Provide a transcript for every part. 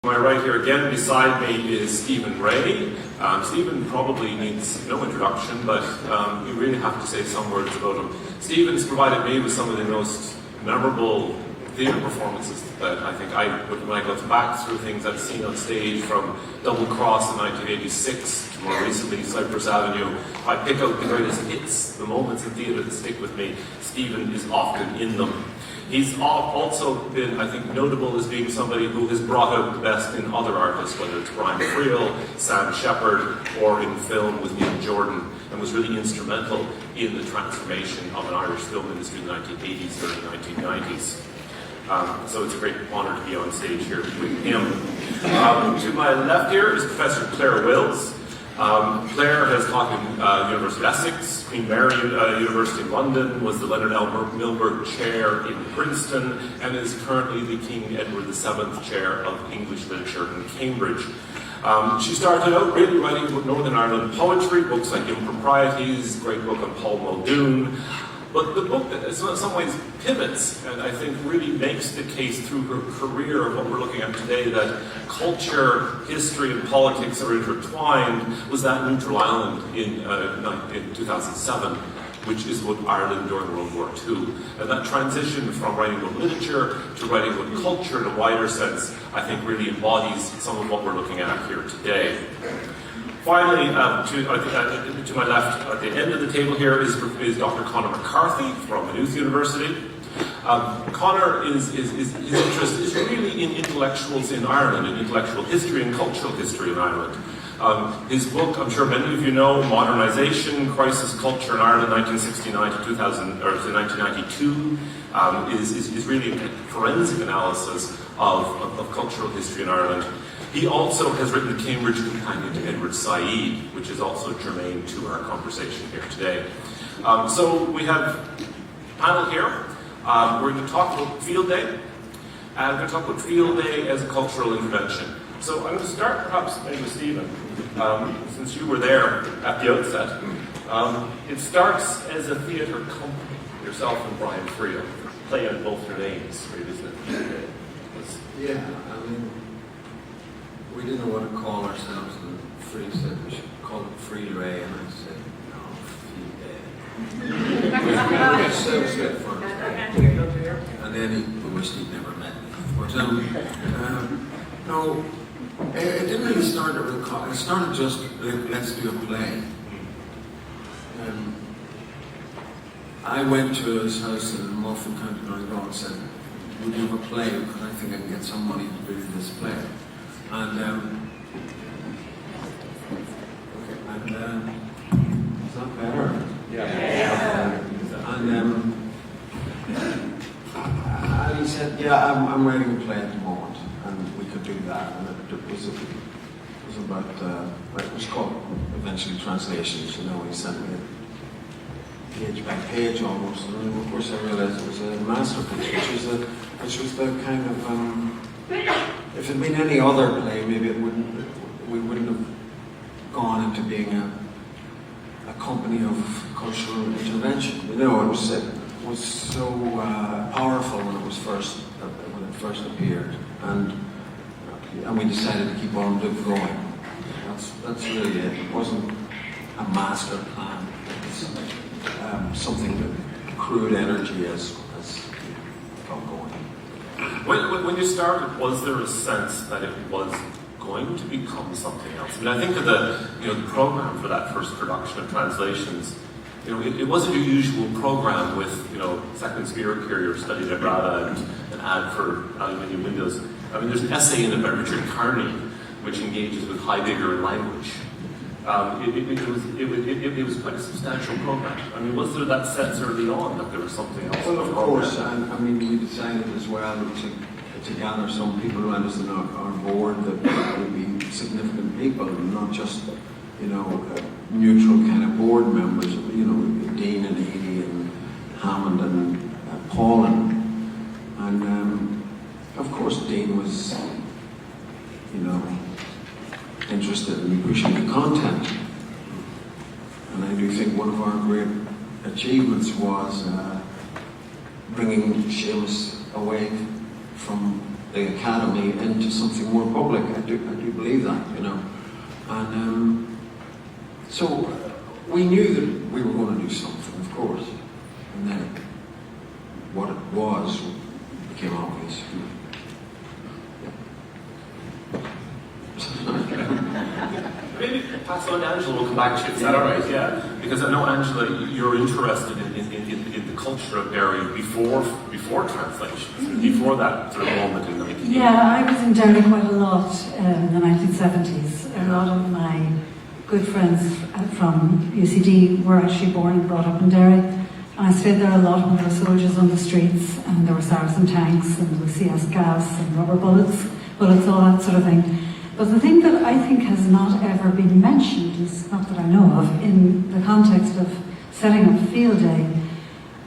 My right here again beside me is Stephen Ray. Stephen probably needs no introduction, but you really have to say some words about him. Stephen's provided me with some of the most memorable theatre performances that I think when I go back through things I've seen on stage, from Double Cross in 1986 to more recently Cypress Avenue. If I pick out the greatest hits, the moments in theatre that stick with me, Stephen is often in them. He's also been, I think, notable as being somebody who has brought out the best in other artists, whether it's Brian Friel, Sam Shepard, or in film with Neil Jordan, and was really instrumental in the transformation of an Irish film industry in the 1980s, early 1990s. So it's a great honour to be on stage here with him. To my left here is Professor Clare Wills. Clare has taught in University of Essex, Queen Mary University in London, was the Leonard L. Milberg Chair in Princeton, and is currently the King Edward VII Chair of English Literature in Cambridge. She started out really writing Northern Ireland poetry, books like Improprieties, great book on Paul Muldoon. But the book that in some ways pivots, and I think really makes the case through her career of what we're looking at today, that culture, history, and politics are intertwined, was That Neutral Island in 2007, which is about Ireland during World War II. And that transition from writing about literature to writing about culture in a wider sense, I think really embodies some of what we're looking at here today. Finally, to my left, at the end of the table here, is Dr. Conor McCarthy from Maynooth University. Conor, his interest is really in intellectuals in Ireland, in intellectual history and cultural history in Ireland. His book, I'm sure many of you know, Modernization, Crisis Culture in Ireland, 1969 to 1992, is really a forensic analysis of cultural history in Ireland. He also has written the Cambridge Companion to Edward Said, which is also germane to our conversation here today. So we have a panel here. We're going to talk about Field Day. And we're going to talk about Field Day as a cultural intervention. So I'm going to start perhaps maybe with Stephen, since you were there at the outset. It starts as a theatre company, yourself and Brian Friel, play on both your names, really, isn't it? Yeah, I mean, we didn't know what to call ourselves, and Friel said we should call it Free Ray, and I said, no, Field Day. It was good fun. And then he wished he'd never met me. But no, it didn't really start a real call. It started just, let's do a play. I went to his house in Muffin, County Donegal, and said, would you have a play? Because I think I can get some money to do this play. And is that better? Yeah. And he said, yeah, I'm writing a play at the moment, and we could do that. And it was about, it was called eventually Translations, you know. He sent me a page by page almost, and then of course I realized it was a masterpiece, which was the kind of, if it had been any other play, maybe we wouldn't have gone into being a company of cultural intervention. You know, it was so powerful when it first appeared, and we decided to keep on going. That's really it. It wasn't a master plan. It was something that accrued energy as got going. When you started, was there a sense that it was going to become something else? I mean, I think of the program for that first production of Translations. It wasn't your usual program with Second Spirit Carrier studied at RADA and an ad for aluminium windows. I mean, there's an essay in it by Richard Carney which engages with Heidegger and language. It was quite a substantial program. I mean, was there that sense early on that there was something else? Well, of course, and I mean, we decided as well to gather some people around us on our board that would be significant people, not just, neutral kind of board members, Dean and Heaney and Hammond and Paulin. And of course, Dean was, interested in pushing the content. And I do think one of our great achievements was bringing Seamus away from the academy into something more public. I do believe that, you know. And so we knew that we were going to do something, of course. And then what it was became obvious. Maybe pass on to Angela, we'll come back to you. Is that all right? Yeah. Because I know, Angela, you're interested in the culture of Derry before translation, before that sort of moment in the 1980s. Yeah, I was in Derry quite a lot in the 1970s. A lot of my good friends from UCD were actually born and brought up in Derry. And I stayed there a lot when there were soldiers on the streets, and there were Saracen tanks, and there was CS gas, and rubber bullets, all that sort of thing. But the thing that I think has not ever been mentioned, is not that I know of, in the context of setting up Field Day,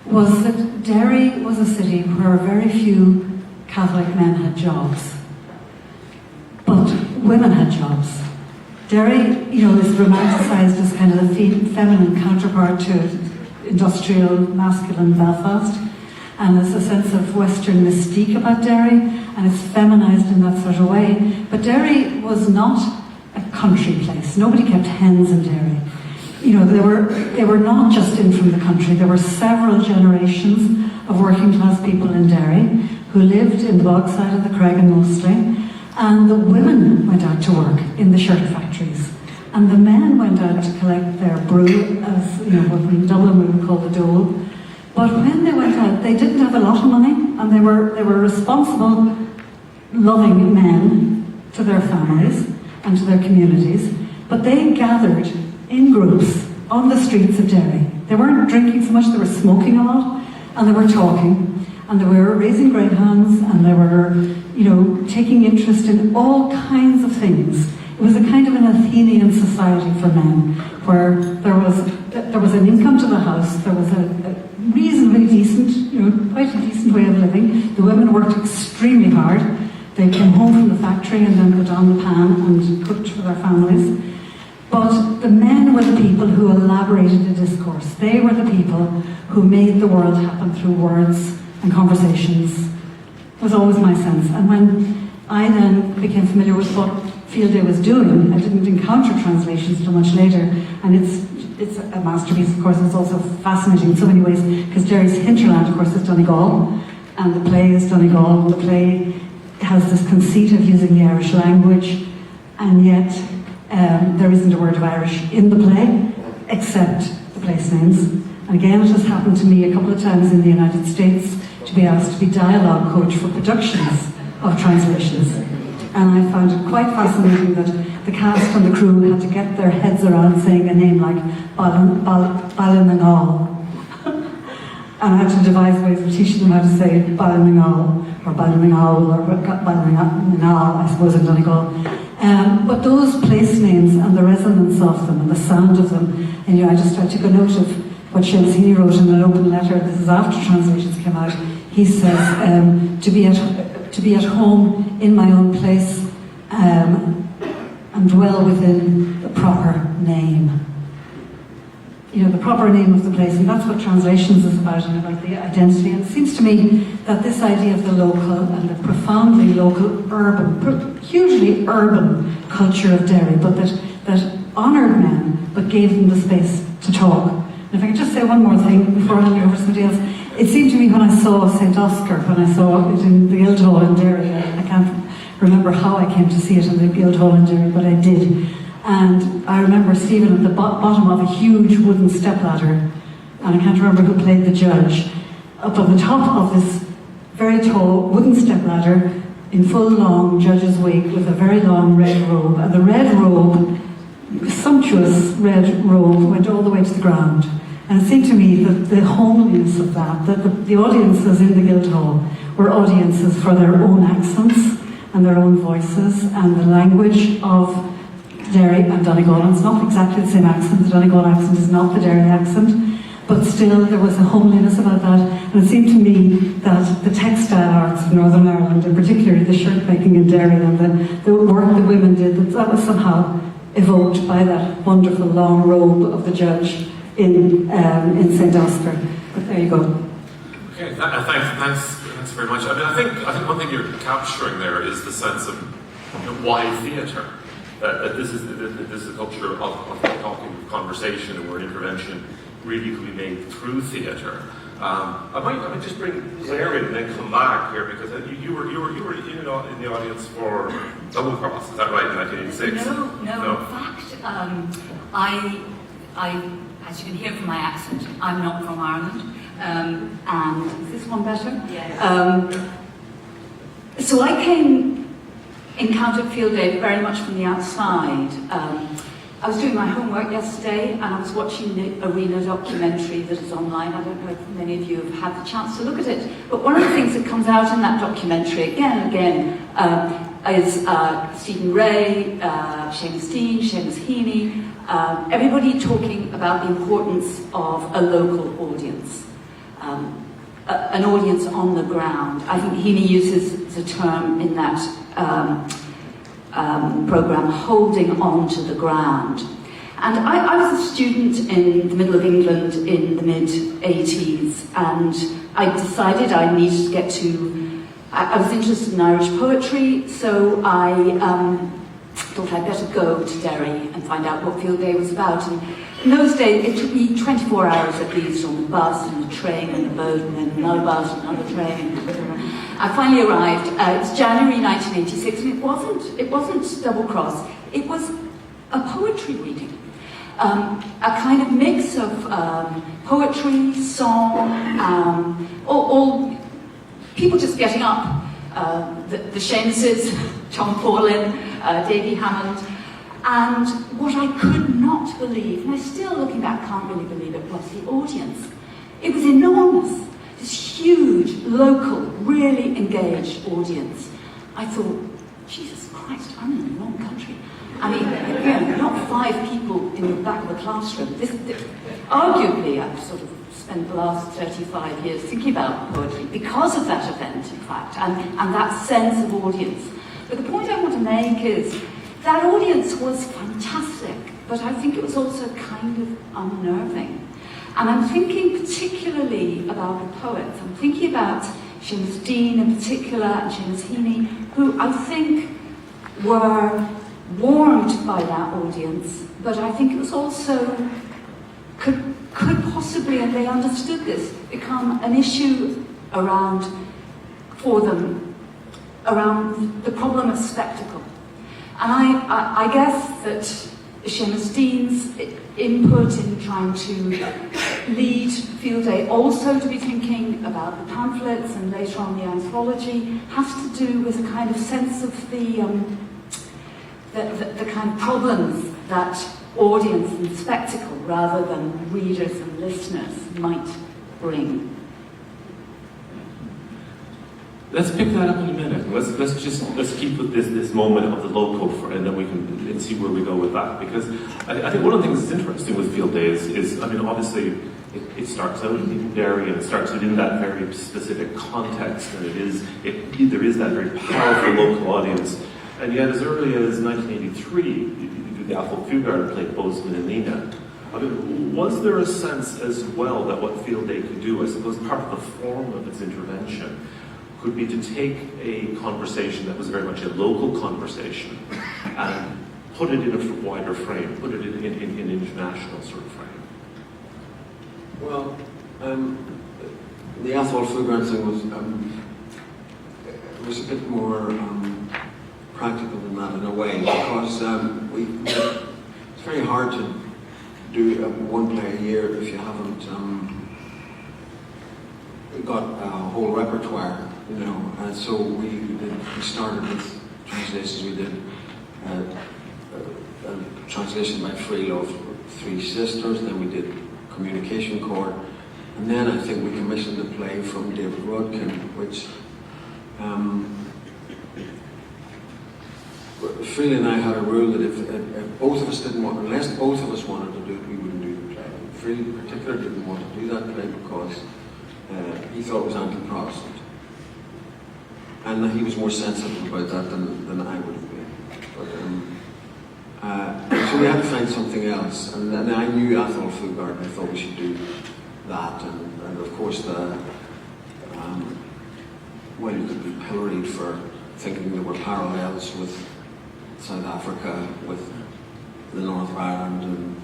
was that Derry was a city where very few Catholic men had jobs, but women had jobs. Derry, you know, is romanticised as kind of the feminine counterpart to industrial, masculine Belfast, and there's a sense of Western mystique about Derry, and it's feminised in that sort of way. But Derry was not a country place. Nobody kept hens in Derry. You know, they were not just in from the country. There were several generations of working class people in Derry who lived in the bog side of the Creggan mostly, and the women went out to work in the shirt factories. And the men went out to collect their brew, as you know, what in Dublin we would call the dole. But when they went out, they didn't have a lot of money, and they were responsible, loving men to their families and to their communities. But they gathered in groups on the streets of Derry. They weren't drinking so much; they were smoking a lot, and they were talking, and they were raising greyhounds, and they were, you know, taking interest in all kinds of things. It was a kind of an Athenian society for men, where there was an income to the house, there was a reasonably decent, you know, quite a decent way of living. The women worked extremely hard. They came home from the factory and then put on the pan and cooked for their families. But the men were the people who elaborated the discourse. They were the people who made the world happen through words and conversations, was always my sense. And when I then became familiar with what Field Day was doing, I didn't encounter translations until much later, and it's a masterpiece, of course. It's also fascinating in so many ways, because Derry's hinterland, of course, is Donegal, and the play is Donegal. The play has this conceit of using the Irish language, and yet there isn't a word of Irish in the play, except the place names. And again, it has happened to me a couple of times in the United States to be asked to be dialogue coach for productions of translations. And I found it quite fascinating that the cast and the crew had to get their heads around saying a name like Ballinangal. And I had to devise ways of teaching them how to say Ballinangal, or Ballinangal, or Ballinangal, I suppose, in Donegal. But those place names and the resonance of them and the sound of them, and you know, I took a note of what Seamus Heaney wrote in an open letter. This is after translations came out. He says, to be at home in my own place and dwell within the proper name. You know, the proper name of the place, and that's what translations is about, and about the identity. And it seems to me that this idea of the local and the profoundly local, urban, hugely urban culture of Derry, but that honoured men, but gave them the space to talk. And if I could just say one more thing before handing over to somebody else. It seemed to me when I saw St. Oscar, when I saw it in the Guildhall in Derry, I can't remember how I came to see it in the Guildhall in Derry, but I did. And I remember Stephen at the bottom of a huge wooden stepladder, and I can't remember who played the judge, up on the top of this very tall wooden stepladder in full long judge's wig with a very long red robe. And the red robe, sumptuous red robe, went all the way to the ground. And it seemed to me that the homeliness of that the audiences in the Guildhall were audiences for their own accents and their own voices and the language of Derry and Donegal. And it's not exactly the same accent. The Donegal accent is not the Derry accent, but still there was a homeliness about that. And it seemed to me that the textile arts of Northern Ireland, and particularly the shirt making in Derry and the work the women did, that was somehow evoked by that wonderful long robe of the judge in St. Oscar. But there you go. Okay, thanks Thanks very much. I mean, I think one thing you're capturing there is the sense of why theatre. That this is a culture of talking, conversation, and where intervention really could be made through theatre. I might just bring Claire in and then come back here, because you were in the audience for Double Cross. Is that right, in 1986? No. In fact, I, as you can hear from my accent, I'm not from Ireland. And Is this one better? yeah. So I encountered Field Day very much from the outside. I was doing my homework yesterday and I was watching the Arena documentary that is online. I don't know if many of you have had the chance to look at it, but one of the things that comes out in that documentary again and again is Stephen Ray, Seamus Dean, Seamus Heaney, everybody talking about the importance of a local audience, an audience on the ground. I think Heaney uses the term in that programme, holding on to the ground. And I was a student in the middle of England in the mid-80s, and I decided I needed to get to... I was interested in Irish poetry, so I thought I'd better go to Derry and find out what Field Day was about. And in those days, it took me 24 hours at least on the bus and the train and the boat, and then another bus and another train. I finally arrived. It was January 1986, and it wasn't Double Cross. It was a poetry reading, a kind of mix of poetry, song, all people just getting up. The Seamuses, John Paulin, Davy Hammond, and what I could not believe, and I still, looking back, can't really believe it, was the audience. It was enormous. This huge, local, really engaged audience. I thought, Jesus Christ, I'm in the wrong country. I mean, again, not 5 people in the back of the classroom. Arguably, I've sort of spent the last 35 years thinking about poetry because of that event, in fact, and that sense of audience. But the point I want to make is that audience was fantastic, but I think it was also kind of unnerving. And I'm thinking particularly about the poets. I'm thinking about Seamus Dean in particular, and Seamus Heaney, who I think were warmed by that audience, but I think it was also, could possibly, and they understood this, become an issue for them, around the problem of spectacle. And I guess that Seamus Dean's input in trying to lead Field Day, also to be thinking about the pamphlets and later on the anthology, has to do with a kind of sense of the kind of problems that audience and spectacle, rather than readers and listeners, might bring. Let's pick that up in a minute. Let's keep with this moment of the local, and then we can see where we go with that. Because I think one of the things that's interesting with Field Day is I mean, obviously it starts out in Derry, and it starts within that very specific context, and there is that very powerful local audience. And yet, as early as 1983, the Athol Fugard played Bozeman and Nina. I mean, was there a sense as well that what Field Day could do, I suppose part of the form of its intervention, could be to take a conversation that was very much a local conversation and put it in a wider frame, put it in an international sort of frame? Well, the Athol Fugard thing was a bit more practical than that in a way, because it's very hard to do one play a year if you haven't got a whole repertoire, you know. And so we started with translations. We did a translation by Freelove, Three Sisters, then we did Communication Chord, and then I think we commissioned a play from David Rudkin, which Freely and I had a rule that if both of us didn't want, unless both of us wanted to do it, we wouldn't do the play. Freely in particular didn't want to do that play because he thought it was anti-Protestant. And he was more sensitive about that than I would have been. But, so we had to find something else. And I knew Athol Fugard, and I thought we should do that. And of course well, you could be pilloried for thinking there were parallels with South Africa, with the North of Ireland, and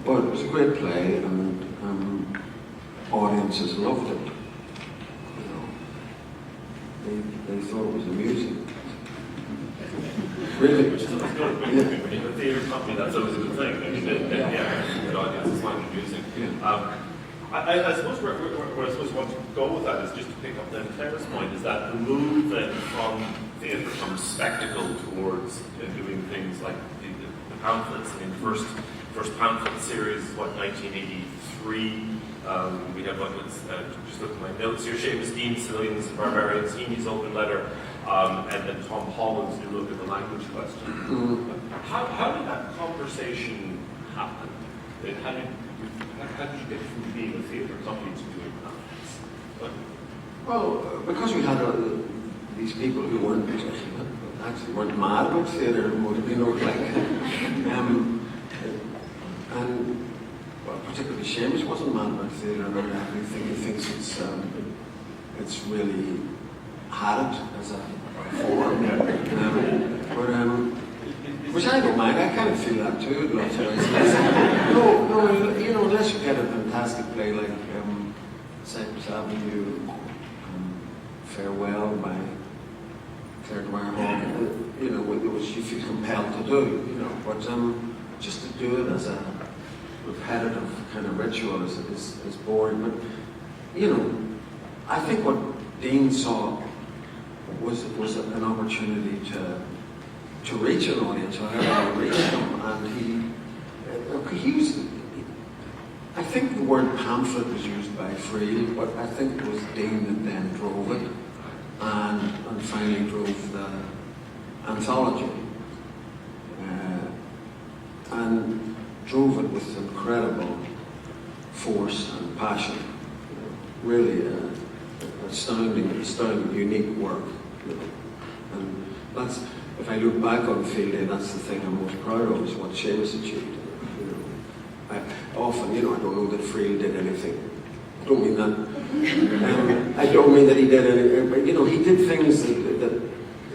but it was a great play, and audiences loved it. You know, they thought it was amusing. Really? Which is always good. When you're a theatre company, that's always a good thing. I mean, the audiences find it amusing. Yeah. I suppose where I suppose want to go with that is just to pick up then Claire's point, is that the move then from theatre, from spectacle towards doing things like the pamphlets. I mean, the first pamphlet series is what, 1983. We have one that's just looking at my notes here: Seamus Heaney, Civilians and Barbarians, Heaney's Open Letter, and then Tom Holland's new look at the language question. How did that conversation happen? How did you get from being a theatre company to doing pamphlets? Well, because we had these people who weren't mad about theatre, would have been okay. And well, particularly Seamus wasn't mad about theatre, and I think he thinks it's really had it as a form. Which I don't mind. I kind of feel that too. No, you know, unless you get a fantastic play like Cypress Avenue, Farewell by Clare Dwyer Hogg, you know, which you feel compelled to do, you know, but just to do it as a repetitive kind of ritual is boring. But, you know, I think what Dean saw was an opportunity to reach an audience, however he reached them, and he was, I think the word pamphlet was used by Friel, but I think it was Dean that then drove it, and finally drove the anthology, and drove it with incredible force and passion. You know, really astounding, unique work. You know. And that's, if I look back on Field Day, that's the thing I'm most proud of, is what Seamus achieved. You know, I often, you know, I don't know that Friel did anything. I don't mean that. I don't mean that he did anything, but you know, he did things that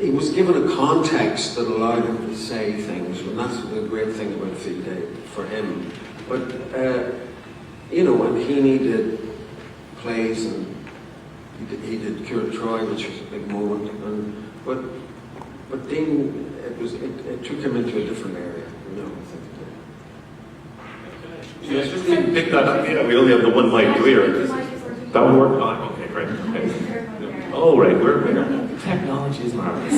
he was given a context that allowed him to say things, and that's the great thing about Field Day for him. But you know, and Heaney did plays, and he did Cure Troy, which was a big moment, but Dean, it took him into a different area, you know, I think. Yeah, just to pick that up. Yeah, we only have the one mic here. That would work? Oh, okay, great. Okay. Oh, right, we're technology is marvelous.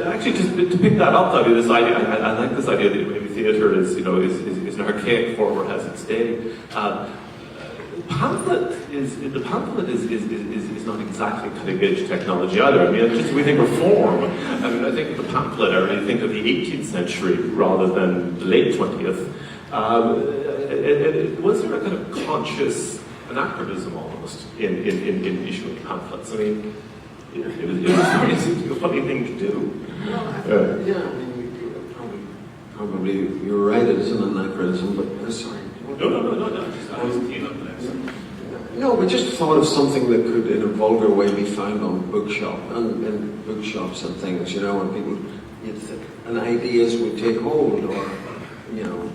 Actually, just to pick that up, though, this idea, I like this idea that maybe theatre is, you know, is an archaic form or has its day. The pamphlet is not exactly cutting-edge technology either. I mean, just we think of form. I mean, I think of the pamphlet, I really think of the 18th century rather than the late 20th. Was there a kind of conscious anachronism almost in issuing pamphlets? I mean, it seems to be a funny thing to do. Well, yeah, I mean, probably you're right, it is an anachronism, but sorry. No. Just I was keen on the next one. No, we just thought of something that could, in a vulgar way, be found on bookshops and things, you know, and people, and ideas would take hold, or, you know,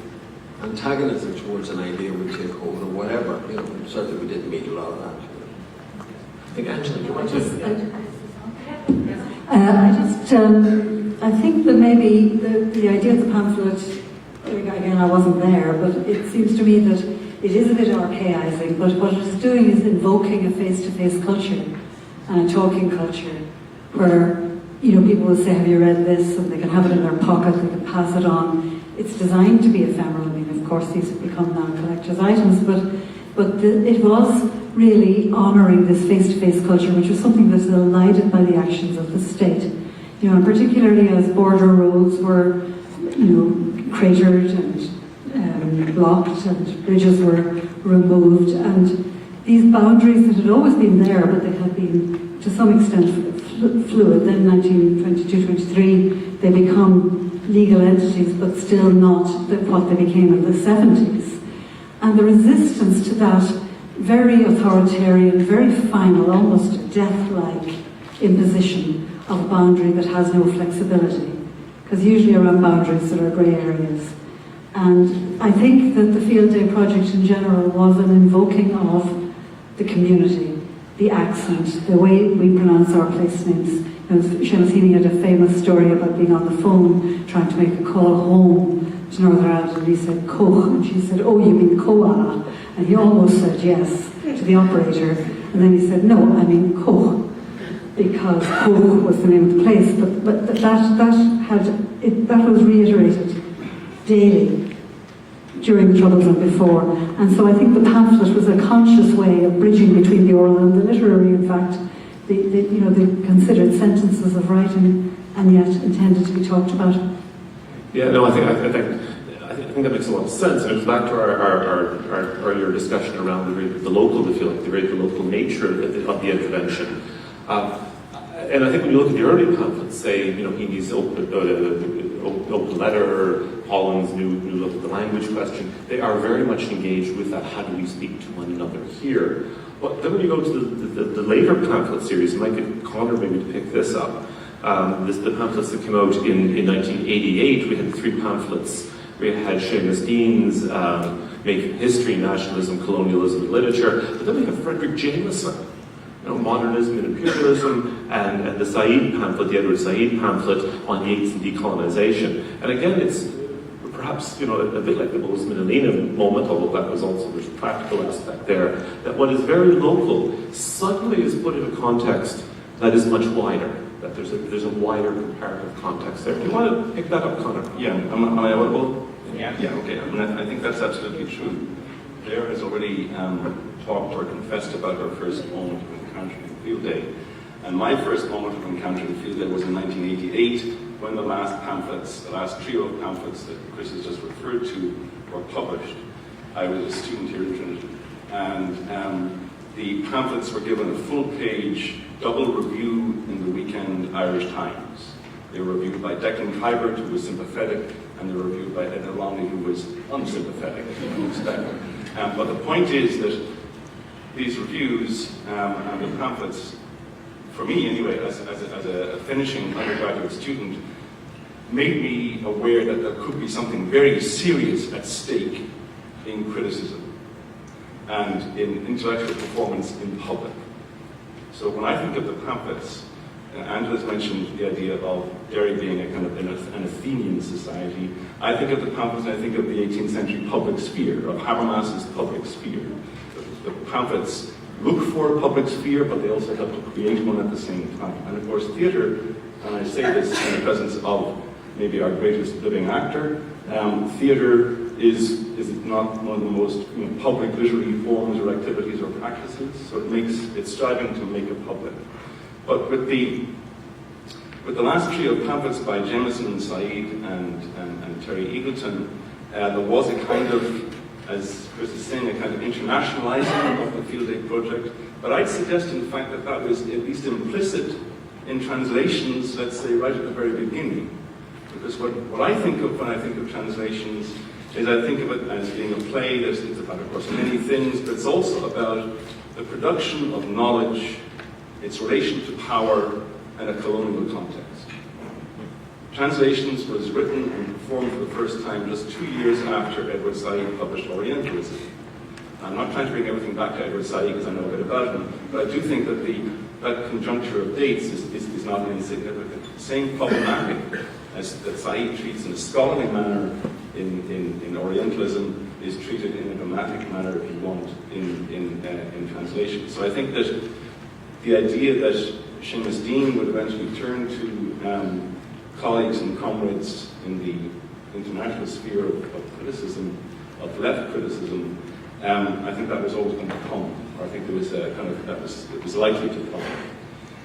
antagonism towards an idea would take hold, or whatever, you know. Certainly we didn't meet a lot of that. I think Angela, you want to? I think that maybe the idea of the pamphlet, again, I wasn't there, but it seems to me that it is a bit archaizing, but what it is doing is invoking a face-to-face culture and a talking culture where, you know, people will say, have you read this? And they can have it in their pocket, they can pass it on. It's designed to be ephemeral. I mean, of course, these have become now collector's items, but it was really honouring this face-to-face culture, which was something that's elided by the actions of the state. You know, and particularly as border roads were, you know, cratered and blocked, and bridges were removed, and these boundaries that had always been there, but they had been to some extent fluid. Then 1922-23, they become legal entities, but still not what they became in the 70s. And the resistance to that very authoritarian, very final, almost death-like imposition of a boundary that has no flexibility. Because usually around boundaries there are grey areas. And I think that the Field Day project in general was an invoking of the community, the accent, the way we pronounce our place names. Seamus Heaney had a famous story about being on the phone trying to make a call home to Northern Ireland, and he said Coch, and she said, "Oh, you mean Coa?" And he almost said yes to the operator, and then he said, "No, I mean Coch," because Coch was the name of the place. But that was reiterated daily during the Troubles and before. And so I think the pamphlet was a conscious way of bridging between the oral and the literary. In fact, the considered sentences of writing and yet intended to be talked about. Yeah, no, I think that makes a lot of sense. And it goes back to our earlier discussion around the local, if you like, the local nature of the intervention. And I think when you look at the early pamphlets, say, Heaney's open letter, Holland's new look at the language question, they are very much engaged with that, how do we speak to one another here? But then when you go to the later pamphlet series, I might get Conor maybe to pick this up. The pamphlets that came out in 1988, we had 3 pamphlets. We had Seamus Dean's Making History, Nationalism, Colonialism, and Literature. But then we have Frederick Jameson, Modernism and Imperialism, and the Said pamphlet, the Edward Said pamphlet on Yeats and decolonization. And again, it's perhaps a bit like the Bozeman and Lena moment, although that was also, there's a practical aspect there, that what is very local suddenly is put in a context that is much wider, that there's a wider comparative context there. Do you want to pick that up, Conor? Yeah, am I audible? Yeah, okay. I think that's absolutely true. Claire has already talked or confessed about her first moment of encountering Field Day. And my first moment of encountering Field Day was in 1988, when the last trio of pamphlets that Chris has just referred to were published. I was a student here in Trinity. And the pamphlets were given a full-page double review in the Weekend Irish Times. They were reviewed by Declan Kybert, who was sympathetic, and they were reviewed by Ed Longley, who was unsympathetic, as you would expect. But the point is that these reviews and the pamphlets, for me anyway, as a finishing undergraduate student, made me aware that there could be something very serious at stake in criticism and in intellectual performance in public. So when I think of the pamphlets, Angela's mentioned the idea of Derry being a kind of an Athenian society. I think of the pamphlets and I think of the 18th century public sphere, of Habermas's public sphere. The pamphlets look for a public sphere, but they also help to create one at the same time. And of course, theatre, and I say this in the presence of maybe our greatest living actor, theatre is not one of the most public literary forms or activities or practices, so it's striving to make it public. But with the last trio of pamphlets by Jameson and Said and Terry Eagleton, there was a kind of, as Chris is saying, a kind of internationalizing of the Field Day project. But I'd suggest, in fact, that was at least implicit in translations, let's say, right at the very beginning. Because what I think of when I think of translations is I think of it as being a play that's about, of course, many things, but it's also about the production of knowledge, its relation to power, and a colonial context. Translations was written and performed for the first time just 2 years after Edward Said published Orientalism. I'm not trying to bring everything back to Edward Said because I know a bit about him, but I do think that that conjuncture of dates is not insignificant. The same problematic as that Said treats in a scholarly manner in Orientalism is treated in a dramatic manner, if you want, in translation. So I think that the idea that Seamus Dean would eventually turn to colleagues and comrades in the international sphere of criticism, of left criticism, I think that was always going to come, or I think there was a kind of, it was likely to come.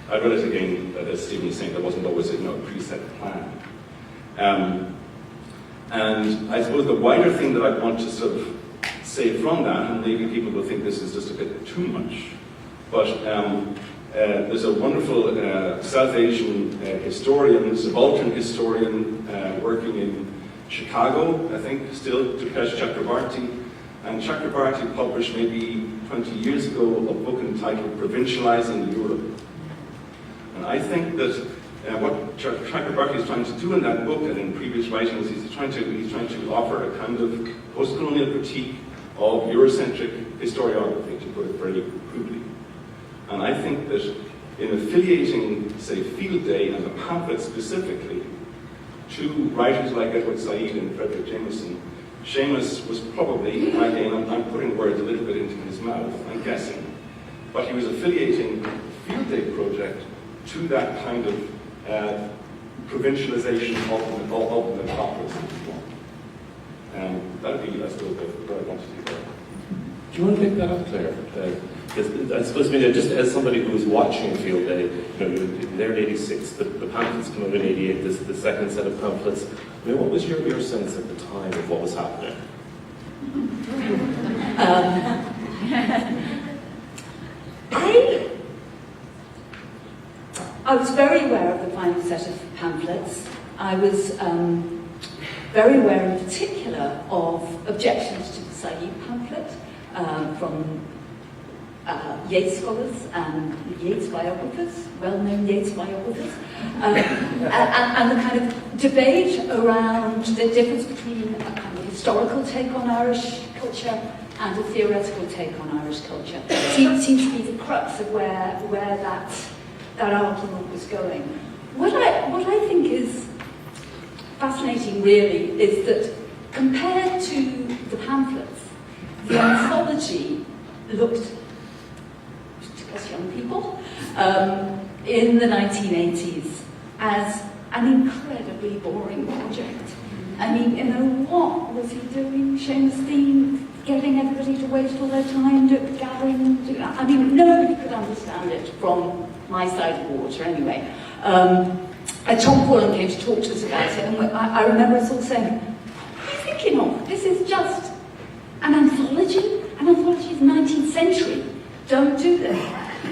I read it again, that as Stephen is saying, there wasn't always a preset plan. And I suppose the wider thing that I want to sort of say from that, and maybe people will think this is just a bit too much, but there's a wonderful South Asian historian, subaltern historian, working in Chicago, I think, still, Dukesh Chakrabarti. And Chakrabarti published maybe 20 years ago a book entitled Provincializing Europe. And I think that what Berkeley is trying to do in that book and in previous writings is he's trying to offer a kind of post-colonial critique of Eurocentric historiography, to put it very crudely. And I think that in affiliating, say, Field Day and the pamphlet specifically to writers like Edward Said and Frederick Jameson, Seamus was probably, again, I'm putting words a little bit into his mouth, I'm guessing, but he was affiliating the Field Day project to that kind of provincialization of the metropolis. That would be, I suppose, what I want to do there. Do you want to pick that up, Claire? I suppose, just as somebody who was watching Field Day, they're in '86, the pamphlets come out in '88, this is the second set of pamphlets. What was your sense at the time of what was happening? I was very aware of the final set of pamphlets. I was very aware in particular of objections to the Said pamphlet from Yeats scholars and Yeats biographers, well-known Yeats biographers, and the kind of debate around the difference between a kind of historical take on Irish culture and a theoretical take on Irish culture seems to be the crux of where that argument was going. What I think is fascinating really is that compared to the pamphlets, the anthology looked, to us young people, in the 1980s as an incredibly boring project. I mean, what was he doing? Seamus Heaney, getting everybody to wait all their time, gathering, nobody could understand it from my side of the water anyway. Tom Corlin came to talk to us about it, and I remember us all saying, what are you thinking of? This is just an anthology? An anthology is 19th century. Don't do this.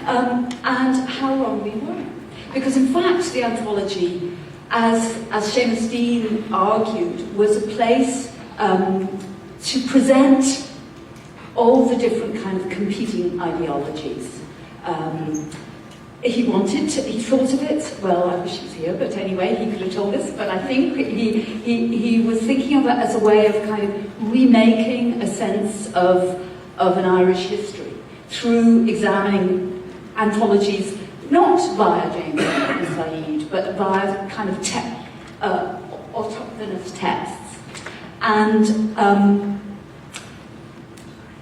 And how wrong we were. Because in fact, the anthology, as Seamus Heaney argued, was a place to present all the different kind of competing ideologies. He thought of it, well, I wish he was here, but anyway, he could have told us, but I think he was thinking of it as a way of kind of remaking a sense of an Irish history through examining anthologies, not via James and Said, but via kind of autochthonous texts. And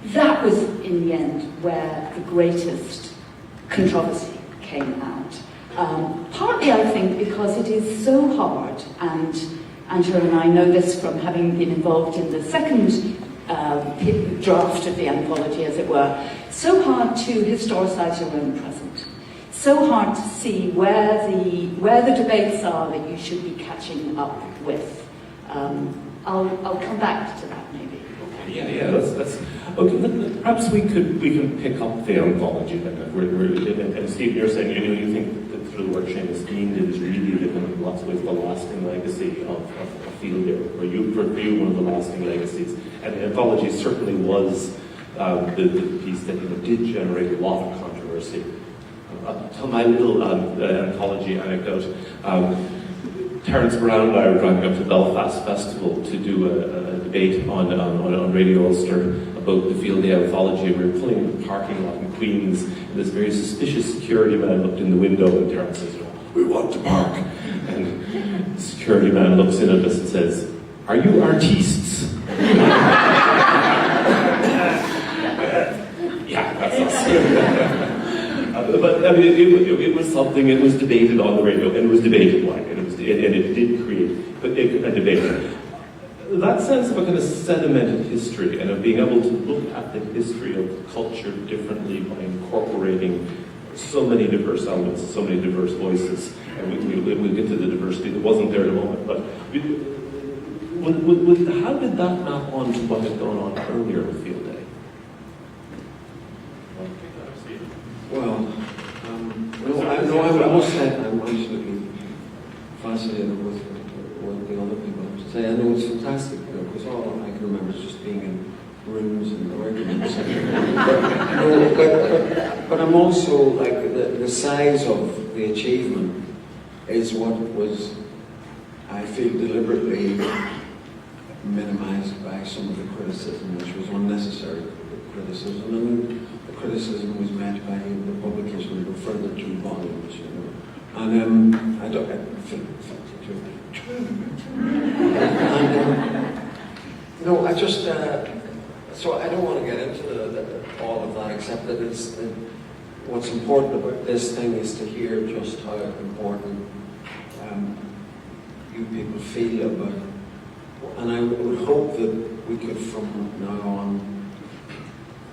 that was, in the end, where the greatest controversy came out. Partly, I think, because it is so hard, and Angela and I know this from having been involved in the second draft of the anthology, as it were, so hard to historicise your own present. So hard to see where the debates are that you should be catching up with. I'll come back to that maybe. Yeah. That's okay. Perhaps we can pick up the anthology then. And Steve, you're saying you think that through the work Seamus Heaney did is really in lots of ways the lasting legacy of Field Day, for you one of the lasting legacies. And the anthology certainly was the piece that did generate a lot of controversy. I'll tell my little anthology anecdote. Terence Brown and I were driving up to Belfast Festival to do a debate on Radio Ulster about the Field Day anthology. We were pulling into the parking lot in Queens, and this very suspicious security man looked in the window, and Terence says, "We want to park." And the security man looks in at us and says, "Are you artistes?" Yeah, that's us. But I mean, it was something. It was debated on the radio, and it was debated like, and it did create a debate. That sense of a kind of sedimented history and of being able to look at the history of culture differently by incorporating so many diverse elements, so many diverse voices, and we'll get to the diversity that wasn't there at the moment. But how did that map on to what had gone on earlier with Field Day? Well, I must say I'm absolutely fascinated with what the other people have to say. I know it's fantastic, because all I can remember is just being in rooms and arguments. But I'm also like the size of the achievement is what was, I feel, deliberately minimized by some of the criticism, which was unnecessary criticism, and the criticism was met by the publication of a further 2 volumes, you know. And I don't, no, I just, so I don't want to get into all of that, except that it's, what's important about this thing is to hear just how important you people feel about it. And I would hope that we could, from now on,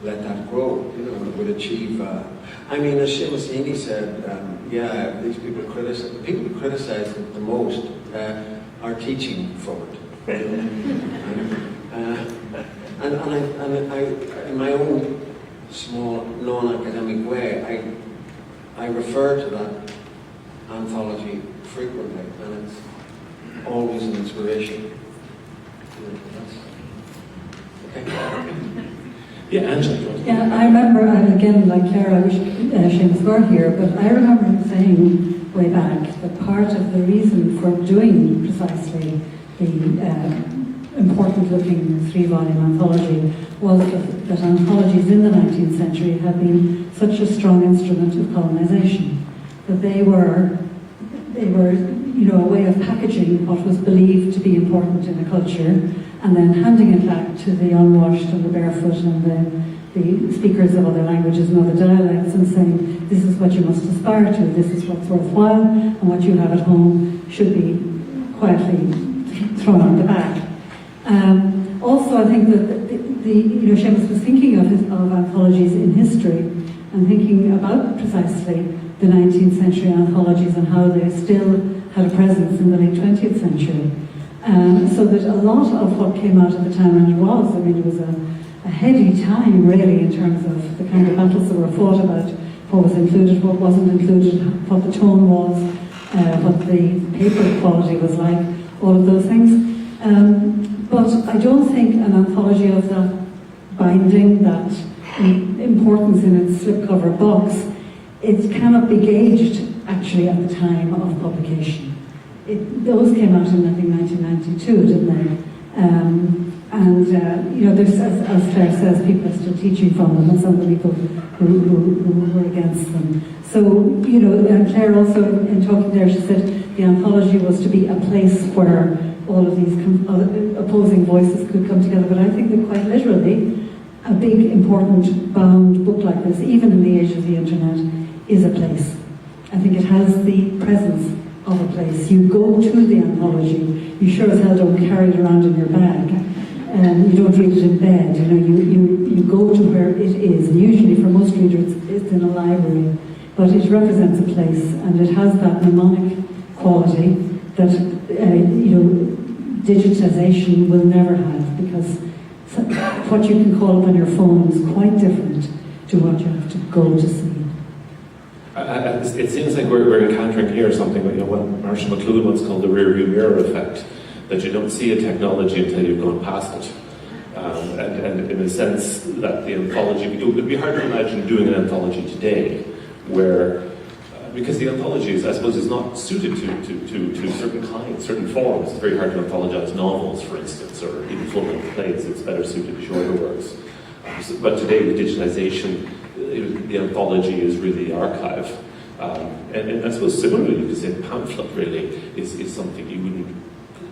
let that grow, you know, and it would achieve, I mean, as Seamus Heaney said, yeah, these people criticize, the people who criticize it the most are teaching from it. You know? and I, in my own small, non-academic way, I refer to that anthology frequently, and it's always an inspiration. Okay. Yeah, Angela. Yeah, I remember, and again, like Clare, I wish Seamus were here, but I remember him saying way back that part of the reason for doing precisely the important-looking 3-volume anthology was that anthologies in the 19th century had been such a strong instrument of colonisation, that they were, you know, a way of packaging what was believed to be important in a culture, and then handing it back to the unwashed and the barefoot and the speakers of other languages and other dialects, and saying, this is what you must aspire to, this is what's worthwhile, and what you have at home should be quietly thrown on the back. Also, I think that you know, Seamus was thinking of anthologies in history, and thinking about precisely the 19th century anthologies and how they still had a presence in the late 20th century. So that a lot of what came out at the time, and it was a heady time really in terms of the kind of battles that were fought about what was included, what wasn't included, what the tone was, what the paper quality was like, all of those things. But I don't think an anthology of that binding, that importance in its slipcover box, it cannot be gauged actually at the time of publication. Those came out in, I think, 1992, didn't they? You know, there's, as Clare says, people are still teaching from them, and some of the people who were against them. So, you know, Clare also, in talking there, she said the anthology was to be a place where all of these opposing voices could come together. But I think that quite literally, a big, important, bound book like this, even in the age of the internet, is a place. I think it has the presence of a place. You go to the anthology, you sure as hell don't carry it around in your bag, and you don't read it in bed. You know, you go to where it is. And usually, for most readers, it's in a library, but it represents a place, and it has that mnemonic quality that you know, digitization will never have, because what you can call up on your phone is quite different to what you have to go to see. It seems like we're encountering here something what Marshall McLuhan once called the rearview mirror effect, that you don't see a technology until you've gone past it. And in a sense that the anthology, it would be hard to imagine doing an anthology today where, because the anthology is, I suppose, is not suited to certain kinds, certain forms. It's very hard to anthologize novels, for instance, or even full-length plays. It's better suited to shorter works. But today, with digitization, the anthology is really the archive. And I suppose similarly, you could say the pamphlet really is something you wouldn't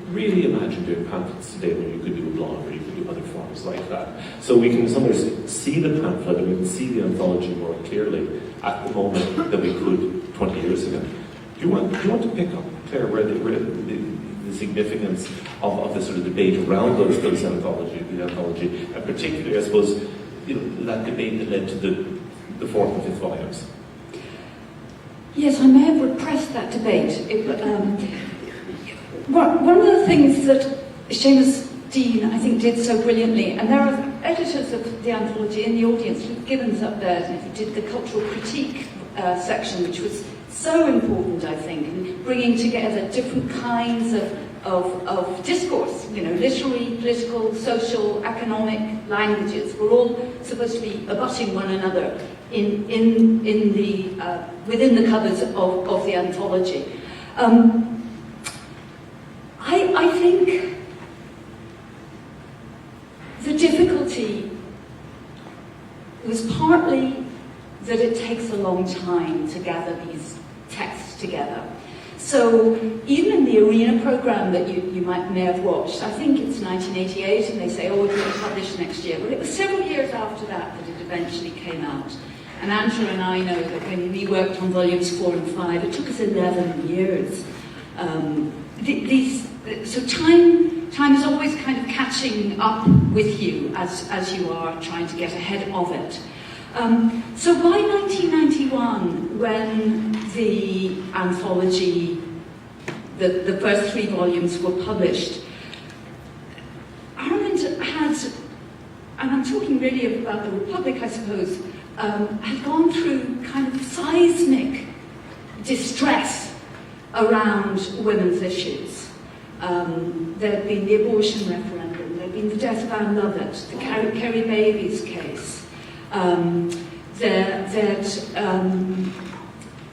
really imagine doing pamphlets today, when you could do a blog or you could do other forms like that. So we can sometimes see the pamphlet and we can see the anthology more clearly at the moment than we could 20 years ago. Do you want to pick up, Clare, where the significance of the sort of debate around the anthology, and particularly, I suppose, you know, that debate that led to the 4th and 5th volumes? Yes, I may have repressed that debate. One of the things that Seamus Dean, I think, did so brilliantly, and there are editors of the anthology in the audience. Luke Gibbons up there, who did the cultural critique section, which was so important, I think, in bringing together different kinds of of discourse, you know, literary, political, social, economic languages were all supposed to be abutting one another within the covers of the anthology. I think the difficulty was partly that it takes a long time to gather these texts together. So even in the Arena program that you may have watched, I think it's 1988, and they say, oh, it's going to publish next year. But it was several years after that that it eventually came out. And Andrew and I know that when we worked on volumes 4 and 5, it took us 11 years. So time is always kind of catching up with you as you are trying to get ahead of it. So by 1991, when the anthology, the first 3 volumes were published, Ireland had, and I'm talking really about the Republic, I suppose, had gone through kind of seismic distress around women's issues. There had been the abortion referendum, there had been the death of Anne Lovett, the Kerry Babies case.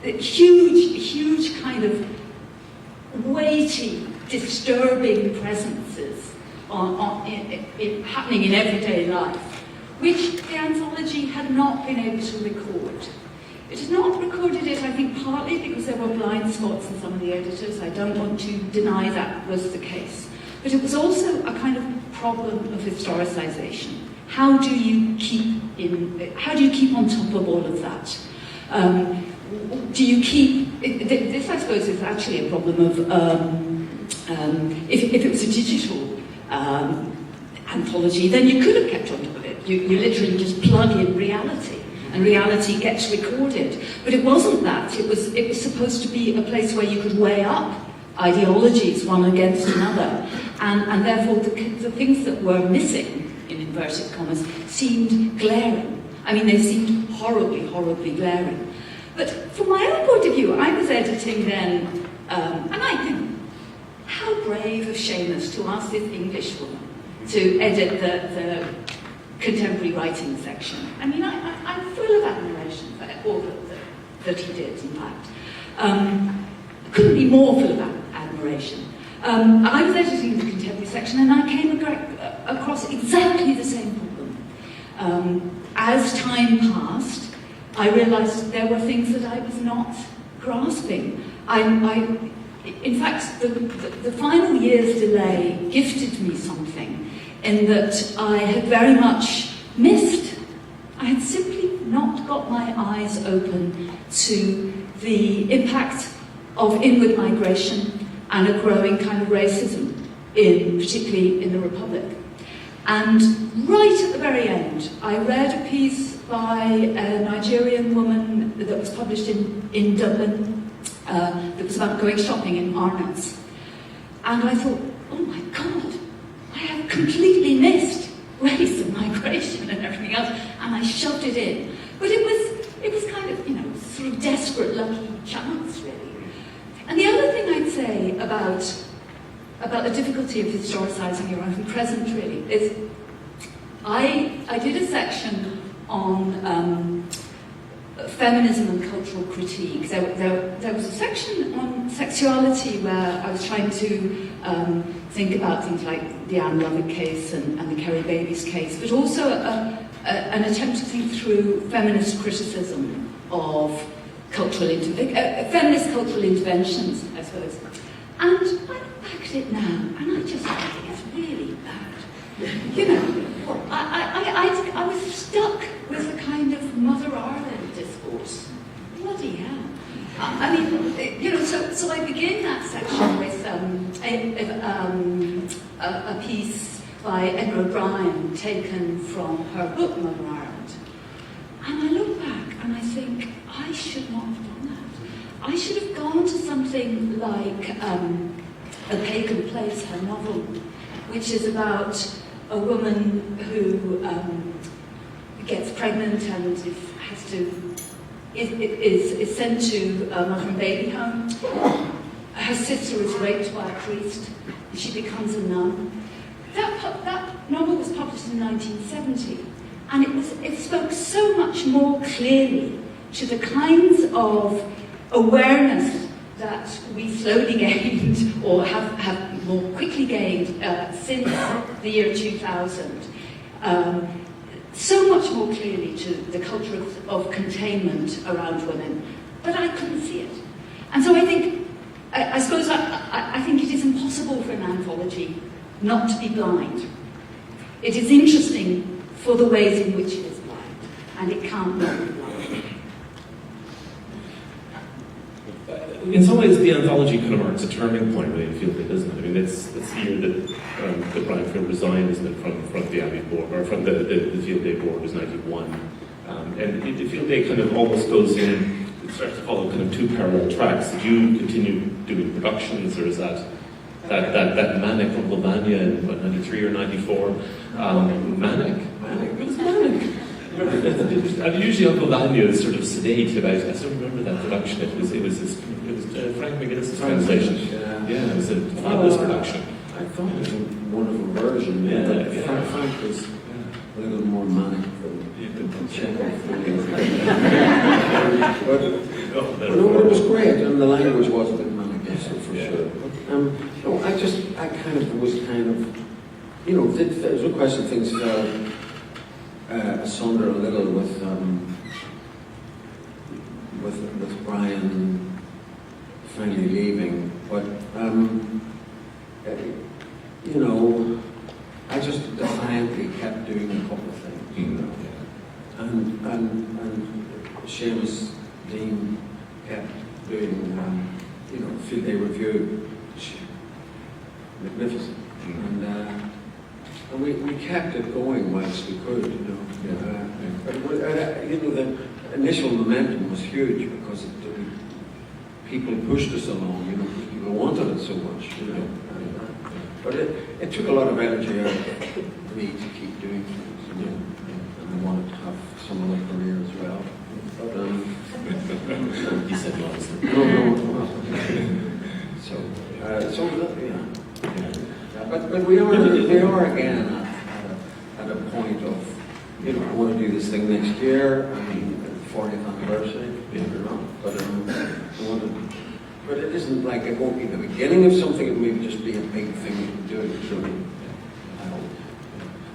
Huge kind of weighty, disturbing presences happening in everyday life, which the anthology had not been able to record. It had not recorded it, I think, partly because there were blind spots in some of the editors. I don't want to deny that was the case. But it was also a kind of problem of historicisation. How do you keep on top of all of that? Do you keep... This, I suppose, is actually a problem of... if it was a digital anthology, then you could have kept on top of it. You literally just plug in reality, and reality gets recorded. But it wasn't that. It was supposed to be a place where you could weigh up ideologies one against another, and therefore the things that were missing, in inverted commas, seemed glaring. I mean, they seemed horribly, horribly glaring. But from my own point of view, I was editing then, and I think, how brave of Seamus to ask this English woman to edit the contemporary writing section. I mean, I'm full of admiration for all that he did, in fact. I couldn't be more full of admiration. I was editing the contemporary section, and I came across exactly the same problem. As time passed, I realised there were things that I was not grasping. In fact, the final year's delay gifted me something in that I had very much missed. I had simply not got my eyes open to the impact of inward migration and a growing kind of racism, particularly in the Republic. And right at the very end, I read a piece by a Nigerian woman that was published in Dublin that was about going shopping in Arnott's. And I thought, oh my God, I have completely missed race and migration and everything else, and I shoved it in. But it was kind of, you know, sort of desperate, lucky chance, really. And the other thing I'd say about the difficulty of historicising your own present, really, is I did a section on feminism and cultural critique. There was a section on sexuality where I was trying to think about things like the Anne Lovett case and the Kerry Babies case, but also an attempt to think through feminist criticism of feminist cultural interventions, I suppose. And I look back at it now, and I just think it's really bad. You know, I was stuck with a kind of Mother Ireland discourse. Bloody hell. I mean, you know, so I begin that section with a piece by Edna O'Brien taken from her book, Mother Ireland. And I look back and I think, I should not have done that. I should have gone to something like A Pagan Place, her novel, which is about a woman who gets pregnant and is sent to a mother and baby home. her sister is raped by a priest. She becomes a nun. That novel was published in 1970, and it spoke so much more clearly to the kinds of awareness that we slowly gained, or have more quickly gained since the year 2000. So much more clearly to the culture of containment around women, but I couldn't see it. And so I think, I suppose I think it is impossible for an anthology not to be blind. It is interesting for the ways in which it is blind, and it can't not be blind. In some ways, the anthology kind of marks a turning point really in Field Day, doesn't it? I mean, it's the year that Brian Field resigned, isn't it, from the Abbey board, or from the Field Day board was 91. And the Field Day kind of almost goes in, it starts to follow kind of two parallel tracks. Did you continue doing productions, or is that manic Uncle Vanya in 93 or 94? Manic? It was manic. And usually Uncle Vanya is sort of sedate about. I still remember that production. It was Frank McGinnis's translation. Yeah, it was a fabulous production. I thought it was a wonderful version. Frank was a little more manic than Chekhov. But it was great, and the language was a bit manic, for sure. I kind of was there's no question things fell asunder a little with Brian finally leaving, but I just defiantly kept doing a couple of things, and Seamus Dean kept doing Field Day Review, magnificent, and we kept it going whilst we could, but the initial momentum was huge because people pushed us along, because people wanted it so much, But it took a lot of energy out of me to keep doing things, and I wanted to have some other career as well. But He said lots. no. But we are again at a point of, I want to do this thing next year, 40th anniversary, but it isn't like it won't be the beginning of something, it may just be a big thing to do.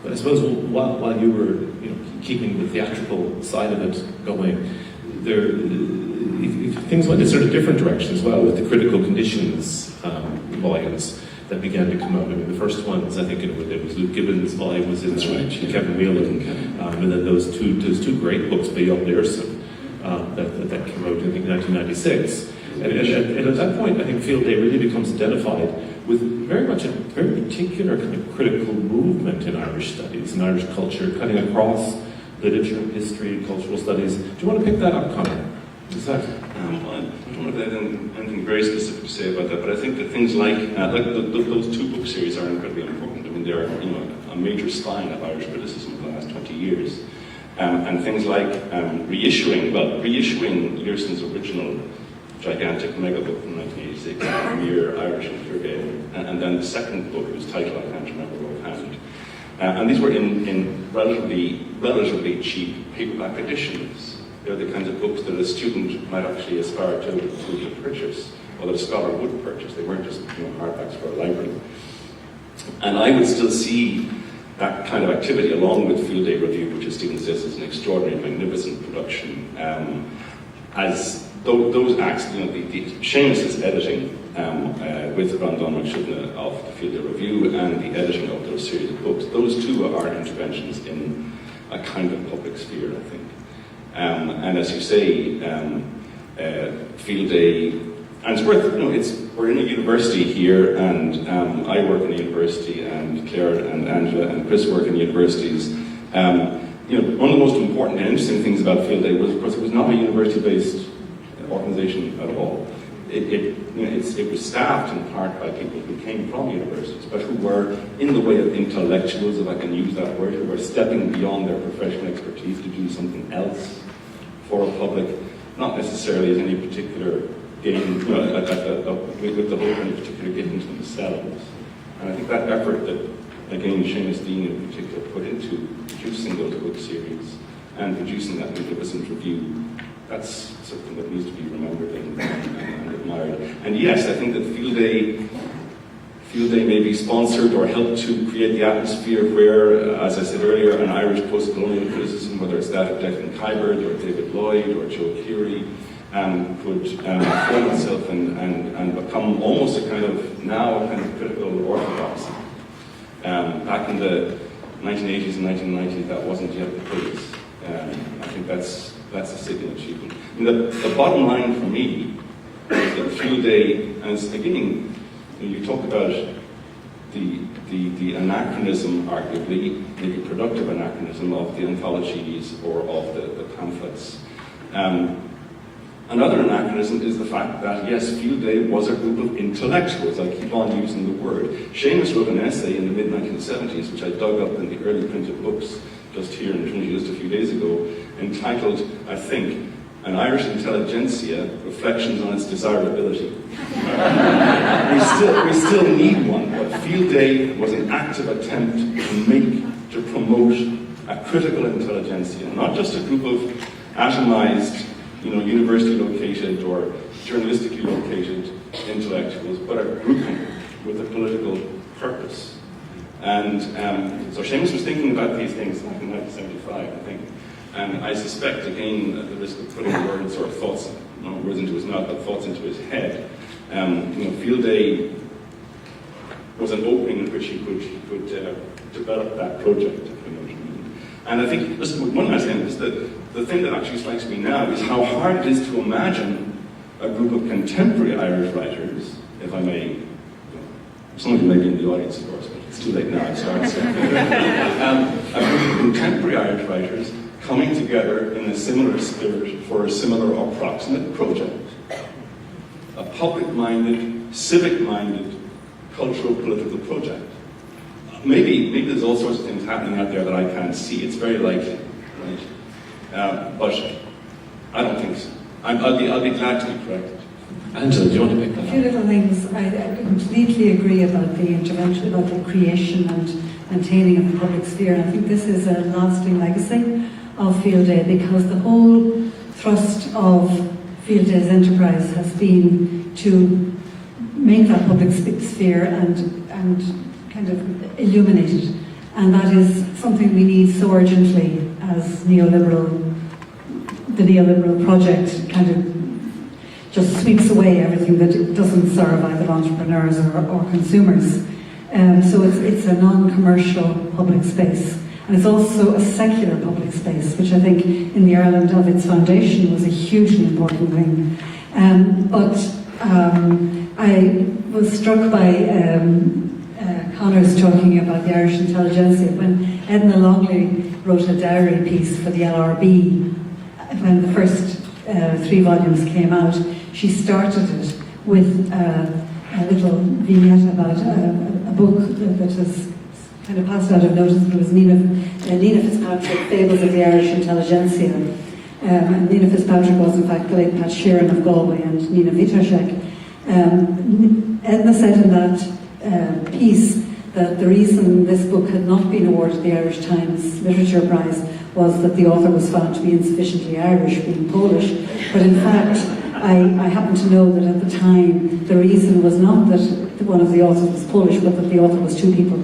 But I suppose while you were keeping the theatrical side of it going, things went in sort of different direction as well with the critical conditions volumes that began to come out. I mean, the first ones, I think it was Luke Gibbons' volume was in Kevin Whelan, and then those two great books by Young Learson that came out, I think, in 1996. And at that point, I think Field Day really becomes identified with very particular kind of critical movement in Irish studies, in Irish culture, cutting across literature, history, cultural studies. Do you want to pick that up, Conor? Is that? I don't know if I have anything very specific to say about that, but I think that things like those two book series are incredibly important. I mean, they're a major spine of Irish criticism for the last 20 years. And things like reissuing Learson's original gigantic mega book from 1986, Mere Irish and Pure Gaelic, and then the second book, whose title I can't remember offhand. And these were in relatively cheap paperback editions. They're the kinds of books that a student might actually aspire to purchase, or that a scholar would purchase. They weren't just hardbacks for a library. And I would still see that kind of activity along with Field Day Review, which, as Stephen says, is an extraordinary, magnificent production, as those acts, the Seamus's editing with Rondon McShubna of the Field Day Review and the editing of those series of books, those two are interventions in a kind of public sphere, I think. And as you say, Field Day, and it's worth, we're in a university here, and I work in a university, and Clare and Angela and Chris work in universities. One of the most important and interesting things about Field Day was, of course, it was not a university-based organisation at all. It was staffed in part by people who came from universities, but who were in the way of intellectuals, if I can use that word, who were stepping beyond their professional expertise to do something else for a public, not necessarily as any particular gain, with the hope in particular getting to themselves. And I think that effort that, again, Seamus Heaney in particular put into producing those book series and producing that magnificent review, that's something that needs to be remembered and admired. And yes, I think that Field Day may be sponsored or helped to create the atmosphere where, as I said earlier, an Irish post-colonial criticism, whether it's that of Declan Kyberd or David Lloyd or Joe Keary, could form itself and become almost a kind of critical orthodoxy. Back in the 1980s and 1990s, that wasn't yet the case. I think that's a significant achievement. I mean, the bottom line for me is that Field Day, and again, you talk about the anachronism, arguably, maybe productive anachronism of the anthologies or of the pamphlets. Another anachronism is the fact that, yes, Field Day was a group of intellectuals. I keep on using the word. Seamus wrote an essay in the mid-1970s, which I dug up in the early printed books just here in Trinity just a few days ago, entitled, I think, An Irish Intelligentsia, Reflections on Its Desirability. we still need one, but Field Day was an active attempt to promote a critical intelligentsia, not just a group of atomized, university-located or journalistically located intellectuals, but a grouping with a political purpose. And so Seamus was thinking about these things back in 1975, I think. And I suspect, again, at the risk of putting words or thoughts, not words into his mouth, but thoughts into his head, Field Day was an opening in which he could develop that project, if you know what I mean. And I think, just one last thing, is that the thing that actually strikes me now is how hard it is to imagine a group of contemporary Irish writers, if I may, some of you may be in the audience, of course, but it's too late now, I'm sorry. A group of contemporary Irish writers coming together in a similar spirit for a similar or proximate project. A public-minded, civic-minded, cultural, political project. Maybe there's all sorts of things happening out there that I can't see. It's very likely, right? But I don't think so. I'll be glad to be corrected. Angela, do you want to pick that up? A few little things. I completely agree about the intervention, about the creation and maintaining of the public sphere. I think this is a lasting legacy of Field Day, because the whole thrust of Field Day's enterprise has been to make that public sphere and kind of illuminate it. And that is something we need so urgently as the neoliberal project kind of just sweeps away everything that it doesn't serve either entrepreneurs or consumers. So it's a non-commercial public space. And it's also a secular public space, which I think in the Ireland of its foundation was a hugely important thing. I was struck by Connor's talking about the Irish intelligentsia. When Edna Longley wrote a diary piece for the LRB, when the first 3 volumes came out, she started it with a little vignette about a book that was kind of passed out of notice. It was Nina Fitzpatrick, Fables of the Irish Intelligentsia. And Nina Fitzpatrick was in fact the late Pat Sheeran of Galway and Nina Witoszek. Edna said in that piece that the reason this book had not been awarded the Irish Times Literature Prize was that the author was found to be insufficiently Irish, being Polish. But in fact, I happen to know that at the time the reason was not that one of the authors was Polish, but that the author was 2 people.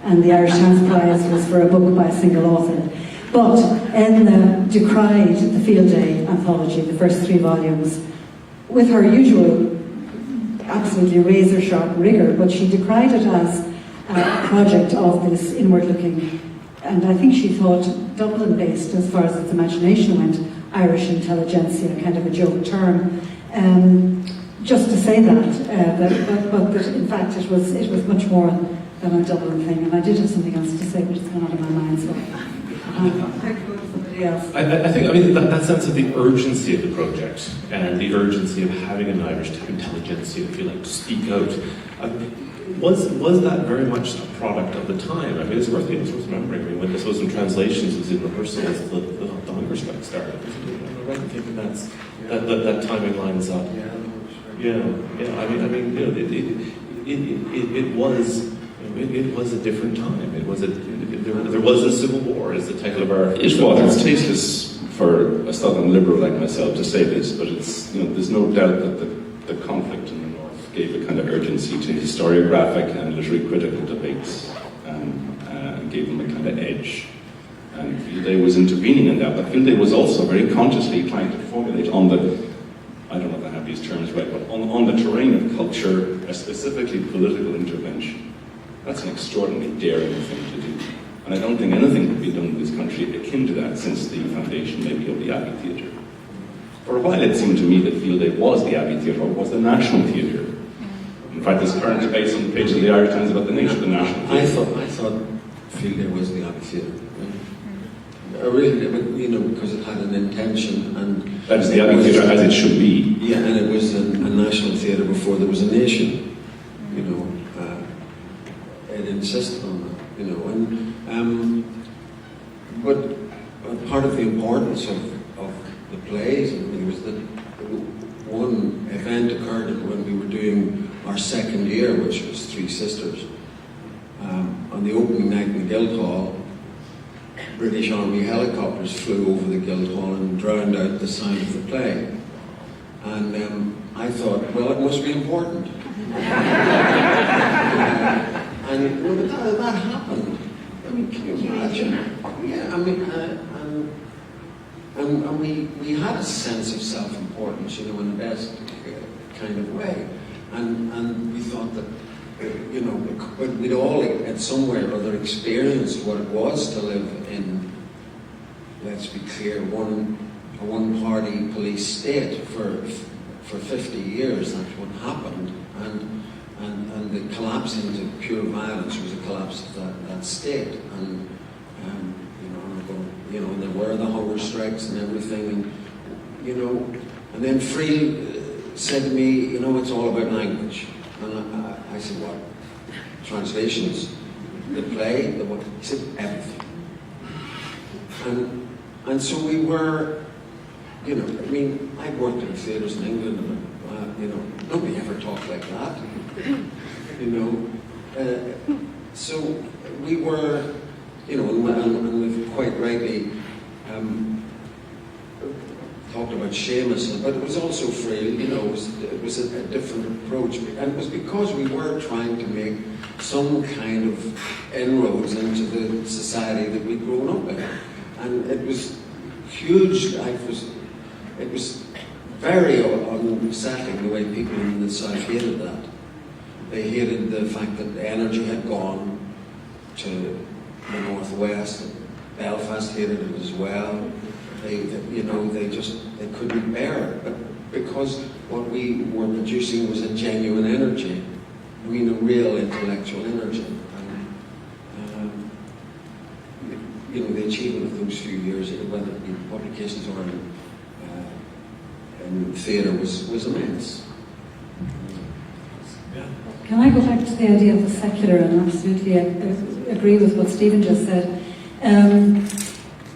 And the Irish Times Prize was for a book by a single author. But Edna decried the Field Day anthology, the first 3 volumes, with her usual absolutely razor-sharp rigor, but she decried it as a project of this inward-looking, and I think she thought Dublin-based, as far as its imagination went, Irish intelligentsia, kind of a joke term. Just to say that, but in fact it was much more than a Dublin thing, and I did have something else to say, but it's gone out of my mind, so I could go to somebody else. I think that sense of the urgency of the project and the urgency of having an Irish intelligentsia, if you like, to speak out, was that very much a product of the time? I mean, it's worth remembering. I mean, when this was in translations, it was in rehearsals, the hunger strike started. Am I right in thinking that timing lines up? Yeah, Yeah. I mean, you know, it was a different time. There was a civil war, as the title of our. It was. It's tasteless for a Southern Liberal like myself to say this, but it's, you know, there's no doubt that the conflict in the North gave a kind of urgency to historiographic and literary critical debates, and gave them a kind of edge. And Fielday was intervening in that, but Fielday was also very consciously trying to formulate on the, I don't know if I have these terms right, but on the terrain of culture, a specifically political intervention. That's an extraordinarily daring thing to do. And I don't think anything could be done in this country akin to that since the foundation maybe of the Abbey Theatre. For a while it seemed to me that Fielday was the Abbey Theatre, or was the National Theatre. In fact, there's current debate on the page of the Irish Times about the nature of the National Theatre. I thought Fielday was the Abbey Theatre. I really did, you know, because it had an intention, and that is the Abbey Theatre as it should be. Yeah, and it was a national theatre before there was a nation. You know, it insisted on that. You know, and but part of the importance of the plays, I mean, was that one event occurred when we were doing our second year, which was Three Sisters. On the opening night in the Guildhall, British Army helicopters flew over the Guildhall and drowned out the sound of the play. And I thought, well, it must be important. And well, that happened. I mean, can you imagine? Yeah, I mean, and we had a sense of self-importance, you know, in the best kind of way. And we thought that, you know, we'd all at somewhere or other experienced what it was to live in, let's be clear, a one-party police state for 50 years. That's what happened, and the collapse into pure violence was a collapse of that state. And you know, and there were the hunger strikes and everything, and you know, and then Free said to me, you know, it's all about language. And I said, what? Translations? The play? The what? He said, everything. And so we were, you know, I mean, I'd worked in theatres in England, and, you know, nobody ever talked like that. You know? So we were, you know, and we've quite rightly talked about Seamus, but it was also Free, you know, it was a different approach. And it was because we were trying to make some kind of inroads into the society that we'd grown up in. And it was huge. It was very unsettling the way people in the South hated that. They hated the fact that the energy had gone to the Northwest. Belfast hated it as well. They couldn't bear it, but because what we were producing was a genuine energy. I mean, a real intellectual energy. And, you know, the achievement of those few years, whether it be publications or in theatre, was immense. Yeah. Can I go back to the idea of the secular, and absolutely agree with what Stephen just said.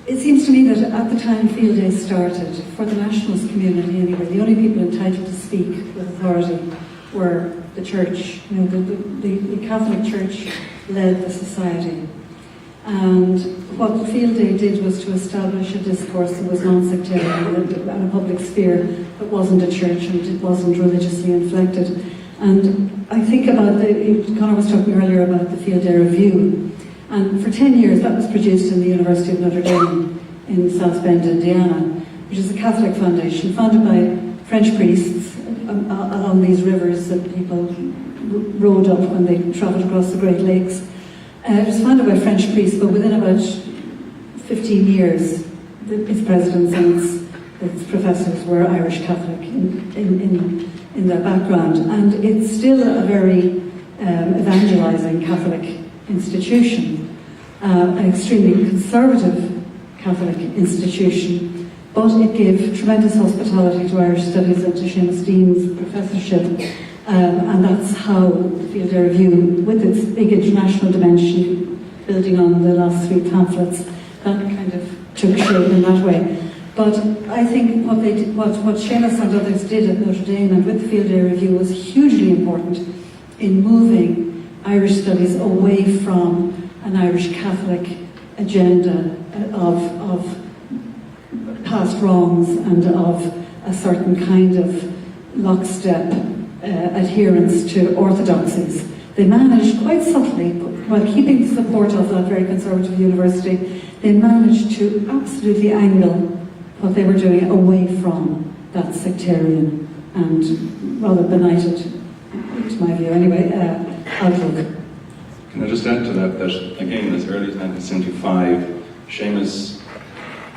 It seems to me that at the time Fielday started, for the nationalist community anyway, the only people entitled to speak with authority were the church. You know, the Catholic Church led the society. And what Fielday did was to establish a discourse that was non-sectarian and a public sphere that wasn't a church and it wasn't religiously inflected. And I think about Conor was talking earlier about the Fielday Review. And for 10 years, that was produced in the University of Notre Dame in South Bend, Indiana, which is a Catholic foundation founded by French priests along these rivers that people rode up when they travelled across the Great Lakes. It was founded by French priests, but within about 15 years, its presidents and its professors were Irish Catholic in their background. And it's still a very evangelising Catholic institution, an extremely conservative Catholic institution, but it gave tremendous hospitality to Irish studies and to Seamus Dean's professorship, and that's how the Fielday Review, with its big international dimension, building on the last three pamphlets, that kind of took shape in that way. But I think what Seamus and others did at Notre Dame and with the Field Day Review was hugely important in moving Irish studies away from an Irish Catholic agenda of past wrongs and of a certain kind of lockstep adherence to orthodoxies. They managed quite subtly, while keeping the support of that very conservative university, they managed to absolutely angle what they were doing away from that sectarian and rather benighted, to my view anyway, outlook. Can I just add to that, again, as early as 1975, Seamus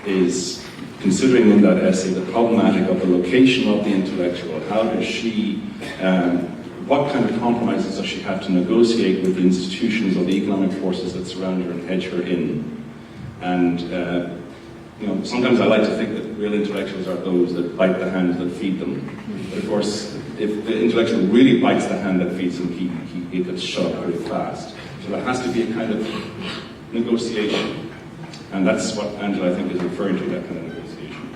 is considering in that essay the problematic of the location of the intellectual. How does she, what kind of compromises does she have to negotiate with the institutions or the economic forces that surround her and hedge her in? And sometimes I like to think that real intellectuals are those that bite the hand that feed them. But of course, if the intellectual really bites the hand that feeds him, he gets shut up very fast. So there has to be a kind of negotiation. And that's what Angela, I think, is referring to, that kind of negotiation.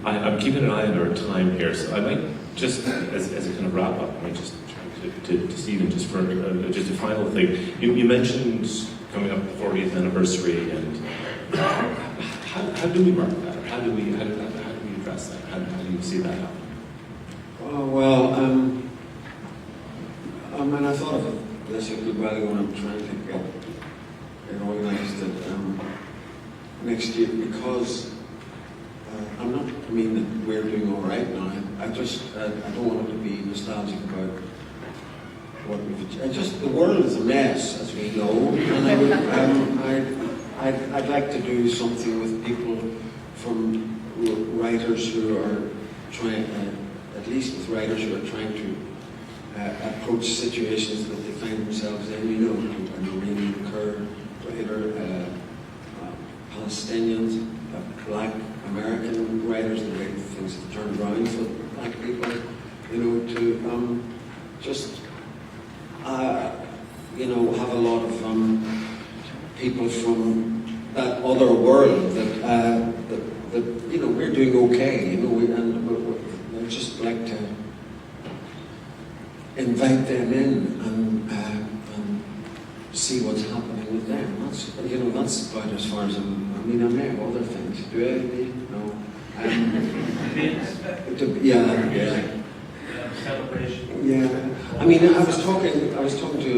I'm keeping an eye on our time here, so I might just, as a kind of wrap up, I might just turn to Stephen just for just a final thing. You mentioned coming up the 40th anniversary, and how do we mark that? How do we address that? How do you see that happen? I thought of this a good while ago when I'm trying to get organised next year, because I'm not mean that we're doing all right now. I don't want it to be nostalgic about what we've. The world is a mess, as we know, and I'd like to do something with people, from writers who are trying, at least with writers who are trying to approach situations that they find themselves in. An Iranian Kurd writer, Palestinians, Black American writers, the way things have turned around for Black people. To just have a lot of people from that other world that we're doing okay, and I'd just like to invite them in and see what's happening with them. That's about as far as I may have other things. Do I? No. Celebration. Yeah. I was talking to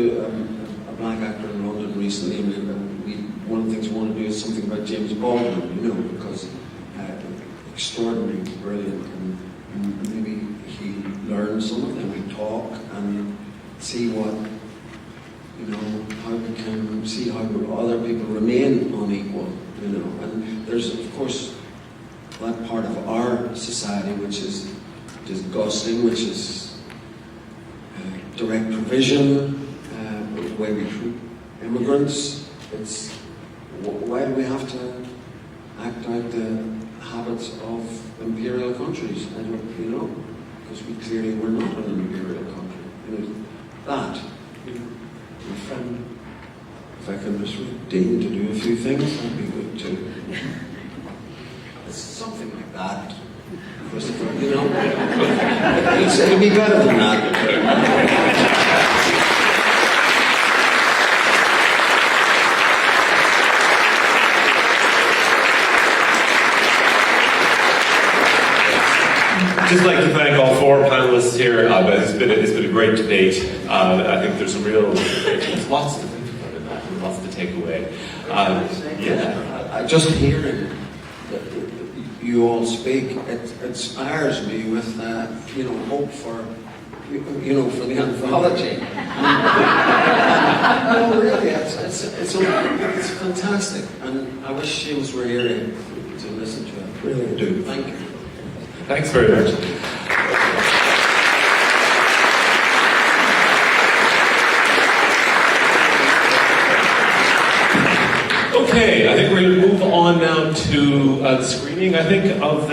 a black actor in London recently, and one of the things we want to do is something about James Baldwin, because extraordinarily brilliant, and maybe he learns some of them. We talk and see what, how we can see how other people remain unequal, and there's of course that part of our society which is disgusting, which is direct provision, the way we treat immigrants. It's why do we have to act out the habits of imperial countries? I don't, because we clearly were not an imperial country. That, my friend, if I can just deign to do a few things, that'd be good too. It's something like that, Christopher. It'll be better than that. I'd just like to thank all four panelists here. It's been a great debate. I think there's there's lots to think about in that, and lots to take away. Just hearing you all speak, it inspires me with hope for for the anthology. No, really, it's fantastic, and I wish Seamus were here to listen to it. Really do. Thank you. Thanks very much. Okay, I think we're going to move on now to the screening. I think of